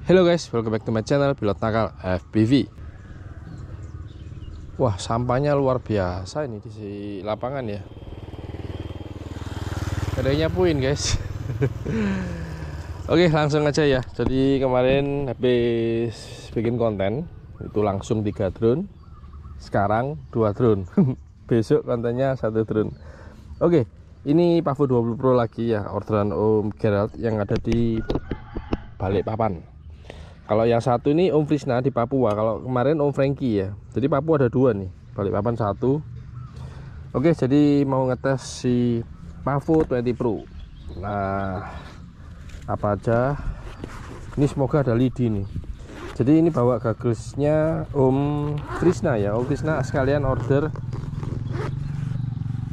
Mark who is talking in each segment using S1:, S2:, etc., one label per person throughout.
S1: Hello guys, welcome back to my channel Pilot Nakal FPV. Wah, sampahnya luar biasa ini di lapangan ya. Adanya puin guys. Oke, langsung aja ya. Jadi kemarin habis bikin konten itu langsung 3 drone. Sekarang 2 drone. Besok kontennya 1 drone. Oke, ini Pavo 20 Pro lagi ya, orderan Om Gerald yang ada di Balikpapan. Kalau yang satu ini Om Frisna di Papua, kalau kemarin Om Frankie ya. Jadi Papua ada 2 nih, Balikpapan 1. Oke, jadi mau ngetes si Pavo 20 Pro. Nah, apa aja? Ini semoga ada lidi nih. Jadi ini bawa gagelsnya Om Frisna ya. Om Frisna sekalian order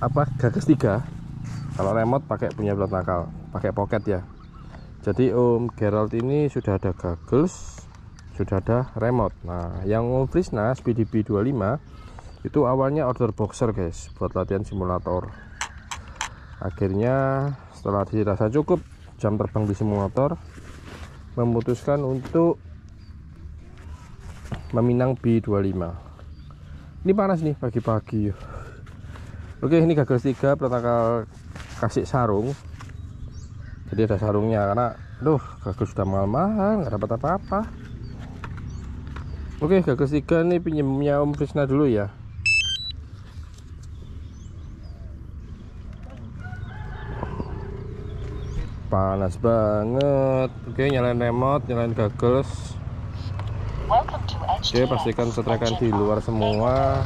S1: apa gagas 3. Kalau remote pakai punya Pilot Nakal, pakai pocket ya. Jadi Om Gerald ini sudah ada gaggles, sudah ada remote. Nah, yang Om Frisna Speedy B25 itu awalnya order boxer guys, buat latihan simulator. Akhirnya setelah dirasa cukup jam terbang di simulator, memutuskan untuk meminang B25. Ini panas nih pagi-pagi. Oke, ini gaggles 3 Pilot Nakal kasih sarung. Jadi ada sarungnya karena gagal sudah mahal-mahal, nggak dapat apa-apa. Oke, gagal 3 ini pinjamnya Om Frisna dulu ya. Panas banget. Oke, nyalain remote, nyalain gagas. Oke, pastikan setrekan di luar semua.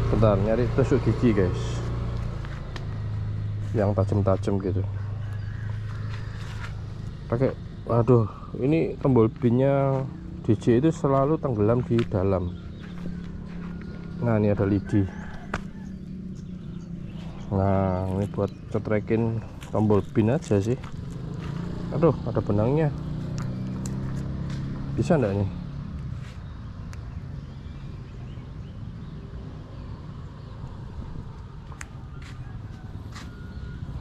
S1: Bentar, nyari tusuk gigi guys, yang tajam-tajam gitu. Pakai, aduh, ini tombol pinnya DJ itu selalu tenggelam di dalam. Nah, ini ada lidi. Nah, ini buat cetrekin tombol pin aja sih. Aduh, ada benangnya. Bisa enggak nih?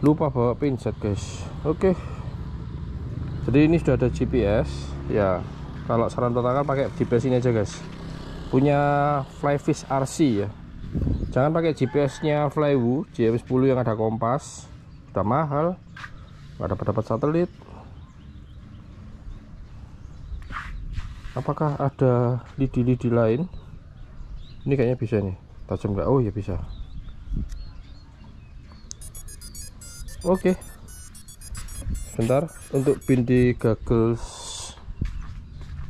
S1: Lupa bawa pinset guys. Oke, jadi ini sudah ada GPS ya. Kalau saran total pakai GPS ini aja guys, punya Flyfish RC ya. Jangan pakai GPS nya Flywoo JM10 yang ada kompas, sudah mahal, nggak dapat satelit. Apakah ada lidi-lidi lain? Ini kayaknya bisa nih, tajam nggak? Oh ya bisa. Oke, sebentar. Untuk pin di gaggles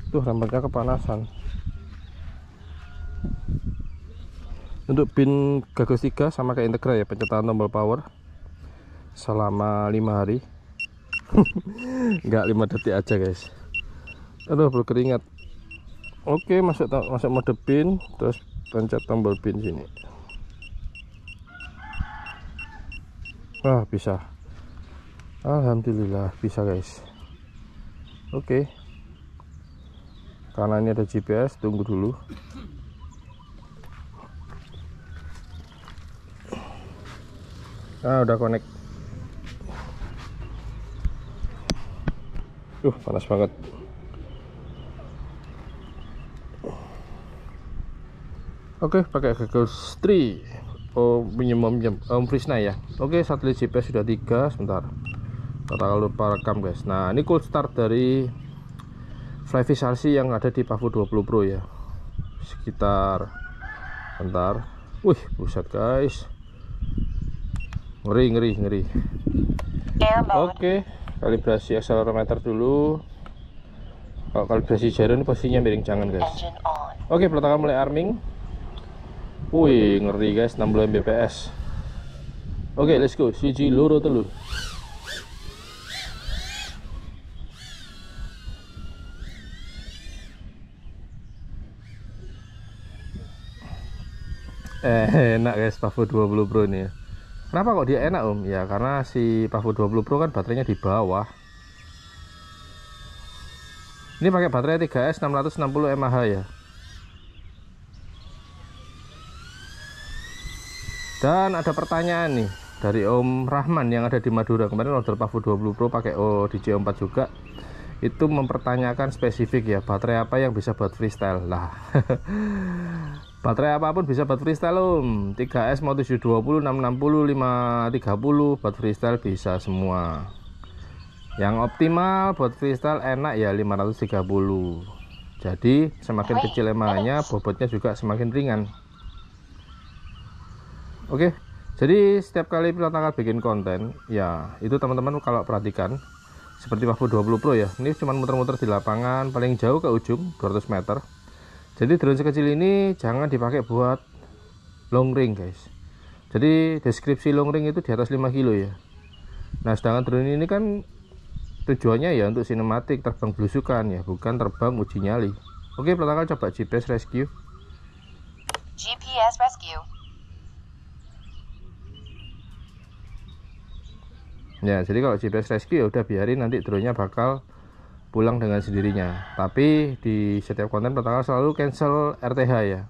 S1: tuh rambutnya kepanasan. Untuk pin gaggles 3 sama kayak Integra ya, pencetakan tombol power selama 5 hari. Enggak, 5 detik aja guys. Aduh, berkeringat. Oke, masuk mode pin, terus pencet tombol pin sini. Wah, bisa. Alhamdulillah bisa guys. Oke, karena ini ada GPS, tunggu dulu. Udah connect. Panas banget. Oke, pakai gaggles 3. Oh, minjem Om Frisna ya. Oke, satelit GPS sudah 3. Sebentar, total lupa rekam guys. Nah, ini cold start dari Flyfish RC yang ada di Pavo 20 Pro ya. Sekitar, bentar. Wih, buset guys, ngeri. Oke, kalibrasi accelerometer dulu. Kalau kalibrasi gyro ini posisinya miring, jangan guys. Oke, peletakan mulai arming. Wih, ngeri guys, 60 Mbps. Oke, let's go. Siji loro telu. Enak guys Pavo 20 Pro ini ya. Kenapa kok dia enak Om? Ya karena si Pavo 20 Pro kan baterainya di bawah. Ini pakai baterai 3S 660 mAh ya. Dan ada pertanyaan nih dari Om Rahman yang ada di Madura. Kemarin order Pavo 20 Pro pakai DJ4 juga. itu mempertanyakan spesifik ya, baterai apa yang bisa buat freestyle lah. Baterai apapun bisa buat freestyle om. 3S mau 720, 660, 530 buat freestyle bisa semua. Yang optimal buat freestyle enak ya 530. Jadi semakin kecil MAH-nya, bobotnya juga semakin ringan. Oke, jadi setiap kali Pilotakal bikin konten ya, itu teman-teman kalau perhatikan seperti Pavo 20 Pro ya, ini cuma muter-muter di lapangan paling jauh ke ujung 200 meter. Jadi drone sekecil ini jangan dipakai buat long range guys. Jadi deskripsi long range itu di atas 5 kilo ya. Nah sedangkan drone ini kan tujuannya ya untuk sinematik, terbang belusukan ya, bukan terbang uji nyali. Oke, Pilotakal coba GPS rescue.
S2: GPS rescue.
S1: Ya, jadi kalau GPS rescue ya udah biarin, nanti drone-nya bakal pulang dengan sendirinya. Tapi di setiap konten Pilotakal selalu cancel RTH ya.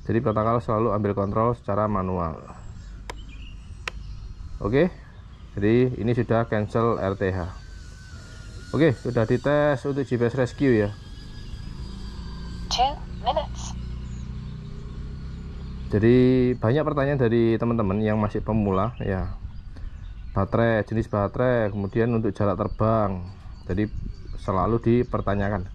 S1: Jadi Pilotakal selalu ambil kontrol secara manual. Oke. Jadi ini sudah cancel RTH. Oke, sudah dites untuk GPS rescue ya.
S2: 2 minutes.
S1: Jadi banyak pertanyaan dari teman-teman yang masih pemula ya. Baterai, jenis baterai, kemudian untuk jarak terbang. Jadi selalu dipertanyakan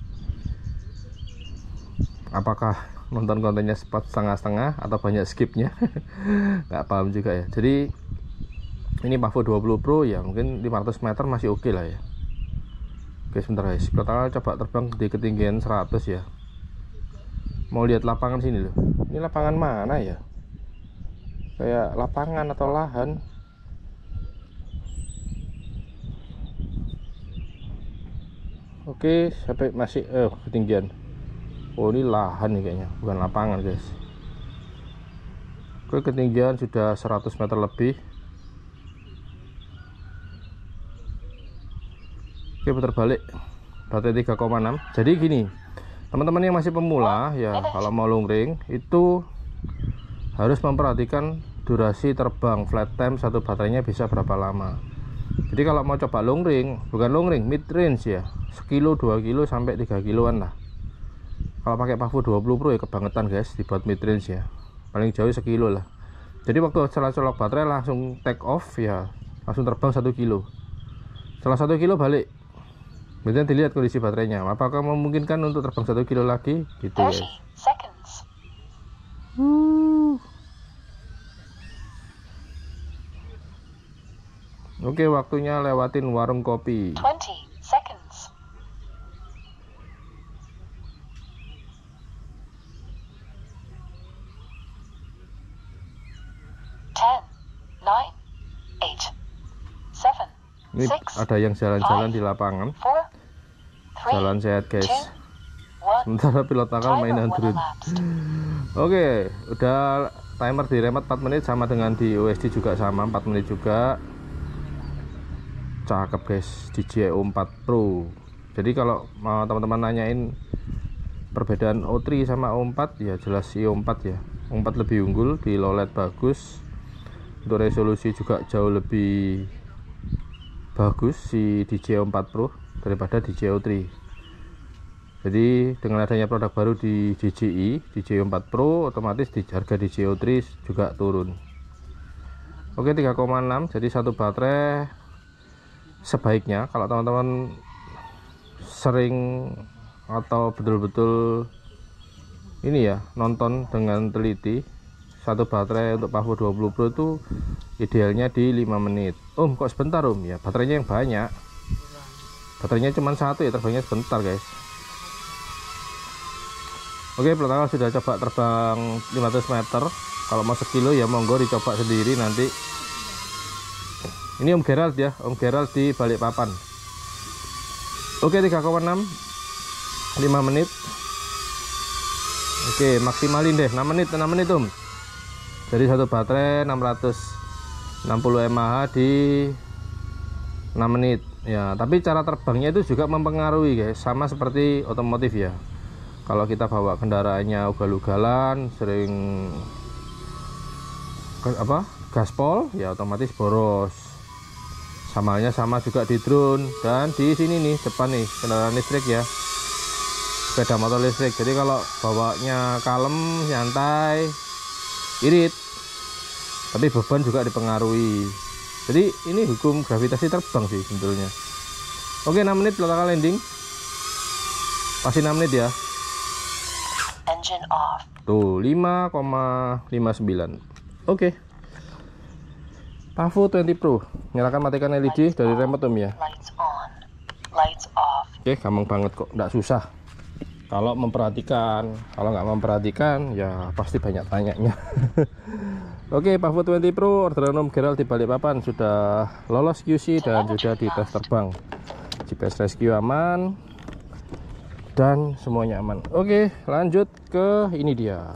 S1: apakah nonton kontennya setengah-setengah atau banyak skipnya. Nggak paham juga ya. Jadi ini Pavo 20 Pro ya, mungkin 500 meter masih oke lah ya. Oke sebentar guys, Pilotakal coba terbang di ketinggian 100 ya. Mau lihat lapangan sini loh. Ini lapangan mana ya? Kayak lapangan atau lahan. Oke, sampai masih ketinggian. Oh, ini lahan nih kayaknya, bukan lapangan, guys. Oke, ketinggian sudah 100 meter lebih. Oke, putar balik. Baterai 3,6. Jadi gini, teman-teman yang masih pemula ya, kalau mau long range itu harus memperhatikan durasi terbang, flight time satu baterainya bisa berapa lama. Jadi kalau mau coba long range, bukan long range, mid range ya, 1 kilo, 2 kilo sampai 3 kiloan lah. Kalau pakai Pavo 20 Pro ya kebangetan guys, dibuat mid range ya, paling jauh 1 kilo lah. Jadi waktu setelah colok baterai langsung take off ya, langsung terbang 1 kilo. Setelah 1 kilo balik, kemudian dilihat kondisi baterainya, apakah memungkinkan untuk terbang 1 kilo lagi gitu guys.
S2: 30 seconds.
S1: Oke, waktunya lewatin warung kopi.
S2: 20 seconds. 10, 9, 8, 7,
S1: Ini
S2: 6,
S1: ada yang jalan-jalan di lapangan.
S2: 4, 3,
S1: Jalan sehat guys.
S2: 2, 1.
S1: Sementara Pilotakal mainan drone. Oke, udah timer di remote 4 menit, sama dengan di USD juga sama 4 menit juga. Cakep guys, DJI O4 Pro. Jadi kalau mau teman-teman nanyain perbedaan O3 sama O4 ya jelas O4 ya. O4 lebih unggul, di low light bagus, untuk resolusi juga jauh lebih bagus si DJI O4 Pro daripada DJI O3. Jadi dengan adanya produk baru di DJI O4 Pro, otomatis di harga DJI O3 juga turun. Oke, 3,6. jadi satu baterai sebaiknya kalau teman-teman sering atau betul-betul ini ya, nonton dengan teliti, satu baterai untuk Pavo 20 Pro itu idealnya di 5 menit. Om, kok sebentar om? Ya baterainya yang banyak, baterainya cuma satu ya, terbangnya sebentar guys. Oke, Pilotakal sudah coba terbang 500 meter. Kalau mau 1 kilo ya monggo dicoba sendiri nanti. Ini Om Gerald ya, Om Gerald di Balikpapan. Oke, 3,6, 5 menit. Oke, maksimalin deh 6 menit Om. Jadi satu baterai 660 mAh di 6 menit ya. Tapi cara terbangnya itu juga mempengaruhi guys, sama seperti otomotif ya. Kalau kita bawa kendaraannya ugal-ugalan, sering gaspol ya otomatis boros. Sama halnya sama juga di drone. Dan di sini nih depan nih kendaraan listrik ya, sepeda motor listrik. Jadi kalau bawanya kalem, nyantai, irit, tapi beban juga dipengaruhi. Jadi ini hukum gravitasi terbang sih sebetulnya. Oke, 6 menit pelatakan landing. Masih 6 menit ya.
S2: Engine off.
S1: Tuh 5,59. Oke. Pavo 20 Pro. Nyalakan matikan LED dari remote ya.
S2: Lights on. Lights off.
S1: Oke, gampang banget kok, nggak susah. Kalau memperhatikan, kalau nggak memperhatikan ya pasti banyak tanyanya. Oke, Pavo 20 Pro orderan Om Gerald di Balikpapan sudah lolos QC dan sudah dites terbang. GPS rescue aman dan semuanya aman. Oke, lanjut ke ini dia.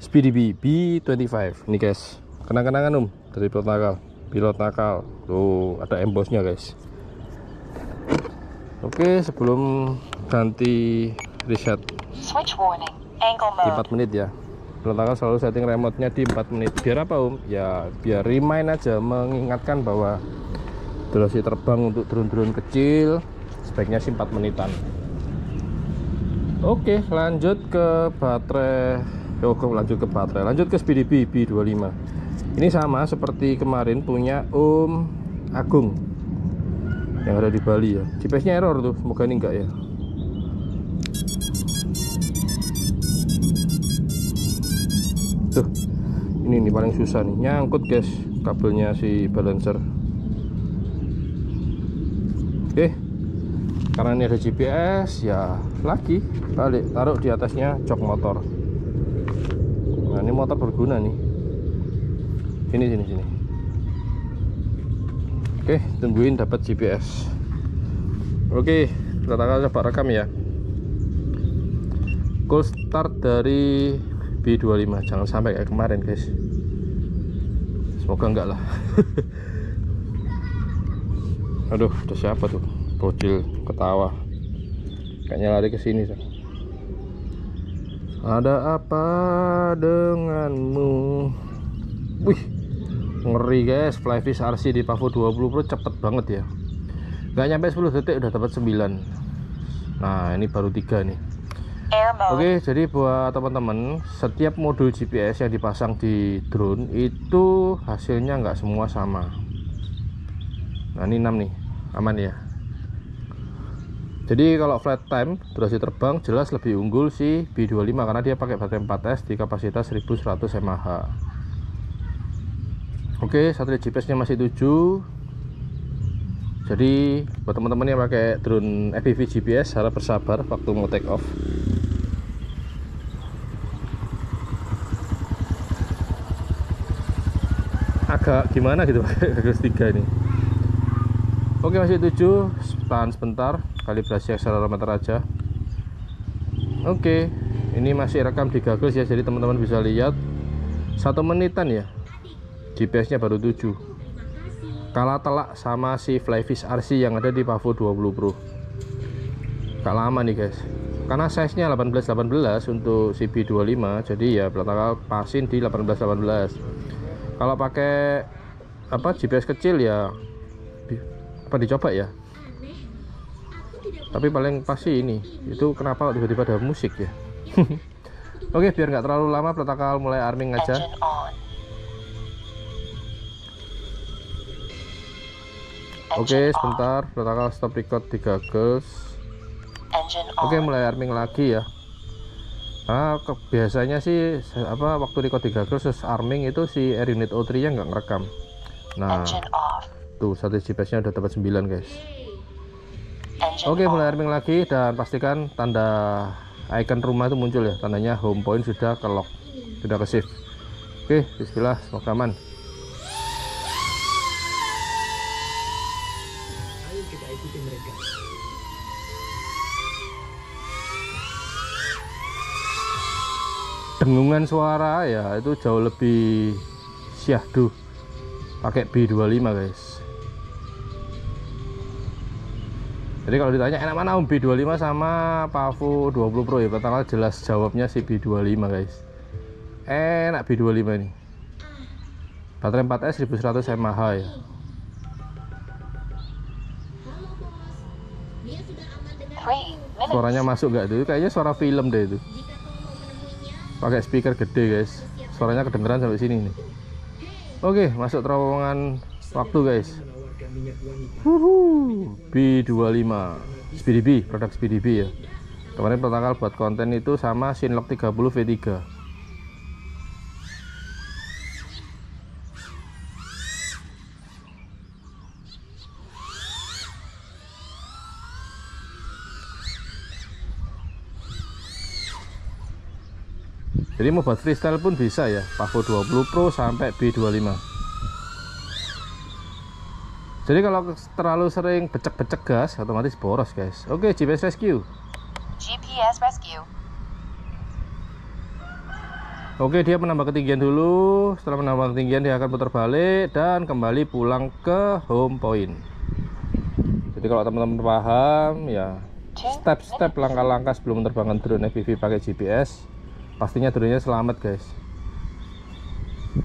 S1: Speedy Bee B25. Ini guys, kenang-kenangan dari pilot nakal. Tuh, ada embossnya guys. Oke, sebelum ganti reset
S2: Switch warning. Angle
S1: di
S2: mode.
S1: 4 menit ya. Pilot nakal selalu setting remote-nya di 4 menit. Biar apa Ya biar remind aja, mengingatkan bahwa durasi terbang untuk drone-drone kecil sebaiknya sih 4 menitan. Oke, lanjut ke baterai. Lanjut ke Speedy Bee B25. Ini sama seperti kemarin punya Om Agung yang ada di Bali ya. GPS-nya error tuh, semoga ini enggak ya. Tuh, ini paling susah nih, nyangkut guys kabelnya si balancer. Oke, karena ini ada GPS ya, lagi balik taruh di atasnya jok motor. Nah, ini motor berguna nih. Sini. Oke, tungguin dapat GPS. Oke, kita coba rekam ya. Cold start dari B25, jangan sampai kayak kemarin guys. Semoga enggak lah. Aduh, ada siapa tuh? Bocil ketawa. Kayaknya lari ke sini. Ada apa denganmu? Wih, ngeri guys. Flyfish RC di Pavo 20 Pro cepet banget ya. Gak nyampe 10 detik udah dapat 9. Nah, ini baru 3 nih.
S2: Air mode.
S1: Oke, jadi buat teman-teman, setiap modul GPS yang dipasang di drone itu hasilnya nggak semua sama. Nah, ini 6 nih, aman ya. Jadi kalau flight time, durasi terbang jelas lebih unggul si B25 karena dia pakai baterai 4S di kapasitas 1100 mAh. Oke, satelit GPS-nya masih 7. Jadi buat teman-teman yang pakai drone FPV GPS harap bersabar waktu mau take off. Agak gimana gitu pakai gagas 3 ini. Oke, masih 7. Tahan sebentar, kalibrasi akselerometer aja. Oke, ini masih rekam di gagas ya, jadi teman-teman bisa lihat 1 menitan ya. GPS-nya baru 7. Kalah telak sama si Flyfish RC yang ada di Pavo 20 Pro. Gak lama nih guys. Karena size-nya 18-18 untuk si B25, jadi ya pelatakan pasin di 18-18. Kalau pakai GPS kecil ya dicoba ya. Tapi paling pasti ini. Itu kenapa tiba-tiba ada musik ya. Oke, biar nggak terlalu lama pelatakan mulai arming aja.
S2: Engine on.
S1: Oke, sebentar, protokol stop record 3 goals. Oke, mulai arming lagi ya. Nah, biasanya sih waktu record 3 goals terus arming itu si air unit O3 nya nggak ngerekam. Nah, tuh satu GPS nya udah dapat 9 guys. Oke, mulai arming lagi dan pastikan tanda icon rumah itu muncul ya, tandanya home point sudah ke lock, sudah ke shift. Oke, bismillah, semoga aman. Dengungan suara ya itu jauh lebih syahdu pakai B25 guys. Jadi kalau ditanya enak mana B25 sama Pavo 20 Pro ya, pertama jelas jawabnya si B25 guys. Enak B25 ini. Baterai 4S 1100 mAh ya.
S2: 3
S1: Suaranya
S2: minutes.
S1: masuk nggak tuh? Kayaknya suara film deh itu. Pakai speaker gede guys. Suaranya kedengeran sampai sini nih. Oke, masuk terowongan waktu guys. B25 SpeedyB, produk SpeedyB ya. Kemarin pertama kali buat konten itu sama Shinlock 30 V3. Jadi mau buat freestyle pun bisa ya, Pavo 20 Pro sampai B25. Jadi kalau terlalu sering becek-becek gas, otomatis boros guys. Oke, GPS Rescue.
S2: GPS rescue.
S1: Oke, dia menambah ketinggian dulu. Setelah menambah ketinggian, dia akan putar balik dan kembali pulang ke home point. Jadi kalau teman-teman paham ya, step-step langkah-langkah sebelum menerbangkan drone FPV pakai GPS, pastinya drone-nya selamat guys.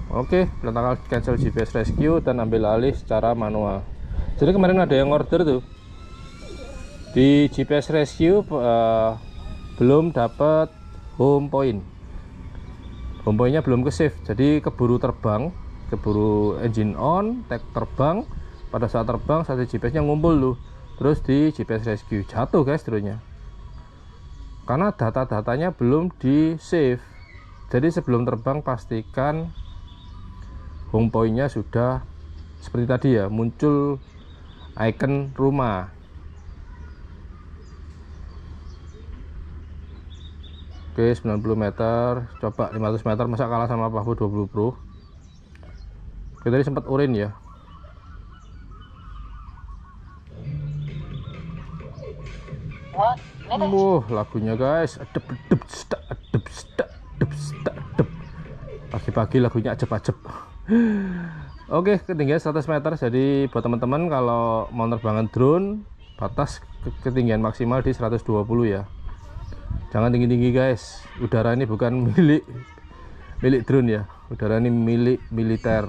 S1: Oke, kita cancel GPS Rescue dan ambil alih secara manual. Jadi kemarin ada yang order tuh di GPS Rescue belum dapat home point. Home point-nya belum ke save, jadi keburu terbang, keburu engine on, tag terbang. Pada saat terbang, satu GPS-nya ngumpul tuh, terus di GPS Rescue jatuh guys drone-nya. Karena data-datanya belum di save. Jadi sebelum terbang pastikan home point-nya sudah seperti tadi ya, muncul icon rumah. Oke, 90 meter, coba 500 meter, masa kalah sama Pavo 20 Pro. Oke, tadi sempat urin ya. Lagunya guys, pagi-pagi lagunya ajep-ajep. Oke, ketinggian 100 meter. Jadi buat teman-teman kalau mau nerbangkan drone, batas ketinggian maksimal di 120 ya. Jangan tinggi-tinggi guys. Udara ini bukan milik drone ya. Udara ini milik militer,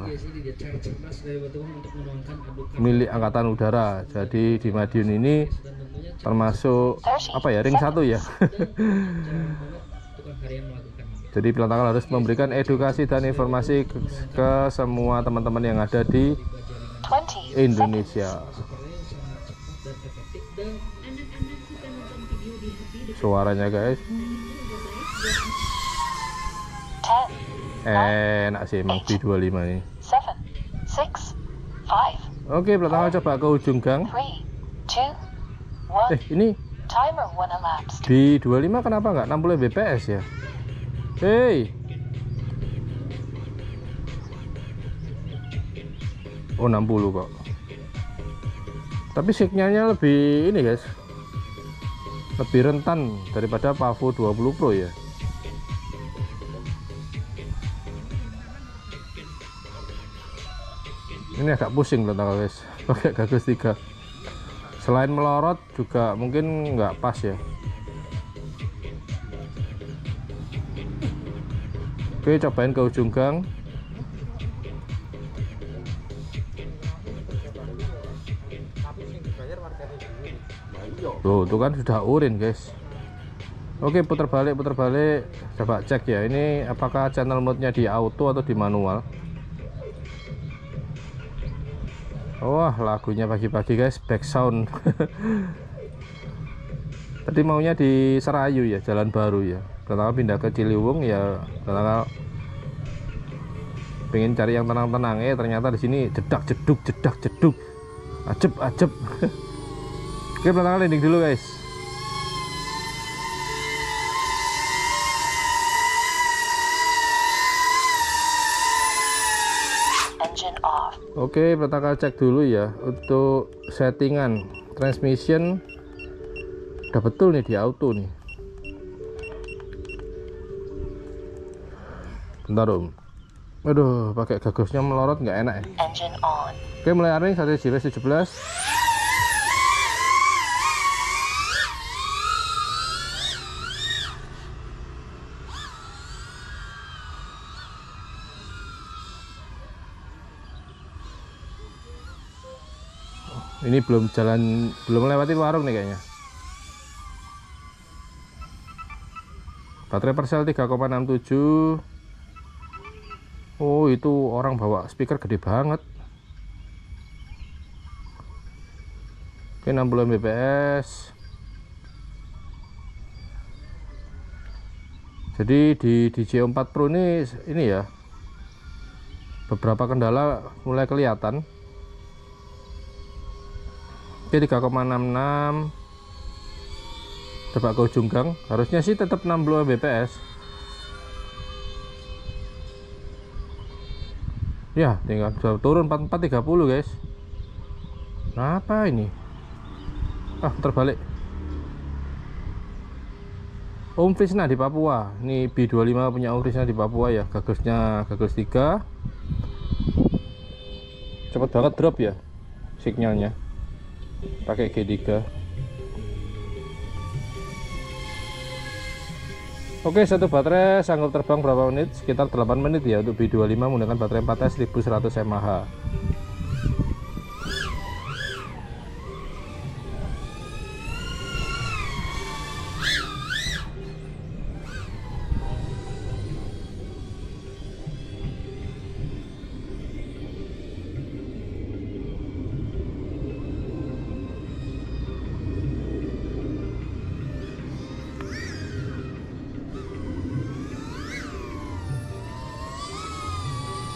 S1: milik angkatan udara. Jadi di Madiun ini termasuk apa ya, ring 1 ya. Jadi Pilotakal harus memberikan edukasi dan informasi ke semua teman-teman yang ada di
S2: 20
S1: Indonesia. Suaranya guys
S2: 10
S1: enak sih emang B25 ini.
S2: 7 6 5
S1: Oke, Pilotakal coba ke ujung gang.
S2: 3 2 1
S1: Ini
S2: timer 1 elapsed.
S1: B25 kenapa nggak 60 bps ya? Hey, oh 60 kok. Tapi signalnya lebih ini guys, lebih rentan daripada Pavo 20 Pro ya. Ini agak pusing Pilotakal guys, pakai Gagus 3. Selain melorot juga mungkin nggak pas ya. Oke, cobain ke ujung gang. Tuh kan sudah urin guys. Oke, putar balik. Coba cek ya, ini apakah channel mode-nya di auto atau di manual. Wah, lagunya pagi-pagi guys, back sound. Tadi maunya di Serayu ya, Jalan Baru ya. Pilotakal pindah ke Ciliwung ya, Pilotakal pengen cari yang tenang-tenang. Ternyata di sini jedak jeduk, ajep. Oke, Pilotakal landing dulu guys.
S2: Engine off.
S1: Oke, Pilotakal cek dulu ya untuk settingan transmission. Udah betul nih di auto nih. Bentar om. Aduh, pakai gagusnya melorot nggak enak ya.
S2: Engine on.
S1: Oke, mulai arning satu GPS 17. Ini belum melewati warung nih kayaknya. Baterai Persel 3,67. Oh, itu orang bawa speaker gede banget. Oke, 60 Mbps. Jadi di J4 Pro ini ya, beberapa kendala mulai kelihatan. Oke, 3,66. Coba ke ujung gang, harusnya sih tetap 60 Mbps. Ya, tinggal turun 4430 guys. Kenapa ini? Terbalik. Om Krishna di Papua. Ini B25 punya Om Krishna di Papua ya. Gagasnya gagas 3. Cepet banget drop ya sinyalnya. Pakai G3. Oke, satu baterai sanggup terbang berapa menit? Sekitar 8 menit ya untuk B25 menggunakan baterai 4S 1100 mAh.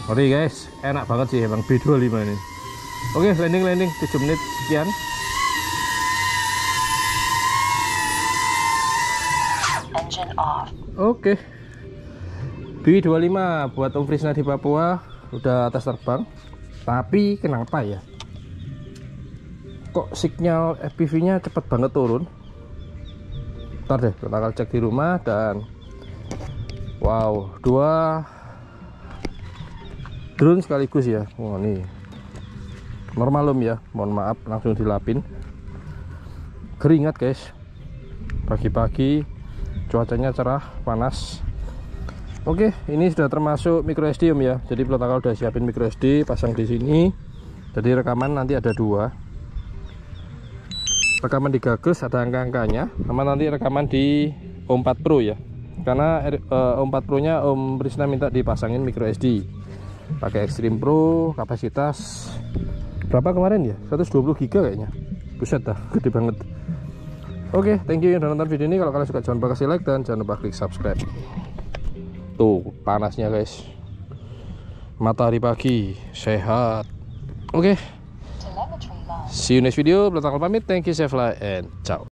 S1: Oke guys, enak banget sih emang B25 ini. Oke, landing 7 menit sekian.
S2: Engine off.
S1: Oke, B25 buat Om Krishna di Papua udah atas terbang. Tapi kenapa ya, kok sinyal FPV nya cepet banget turun? Ntar deh, kita akan cek di rumah. Dan wow, 2 drone sekaligus ya. Wah, nih normal ya, mohon maaf langsung dilapin. Keringat guys, pagi-pagi cuacanya cerah, panas. Oke, ini sudah termasuk micro SD Om ya. Jadi pilot udah siapin micro SD, pasang di sini. Jadi rekaman nanti ada 2. Rekaman di Gagas ada angka-angkanya, sama nanti rekaman di Om 4 Pro ya. Karena Om 4 Pro nya Om Krishna minta dipasangin micro SD. Pakai Extreme Pro, kapasitas berapa kemarin ya? 120 GB kayaknya. Buset dah, gede banget. Oke, thank you yang udah nonton video ini. Kalau kalian suka jangan lupa kasih like dan jangan lupa klik subscribe. Tuh panasnya guys, matahari pagi sehat. Oke, see you next video. Belum tanggal pamit. Thank you, Chef Lai, and ciao.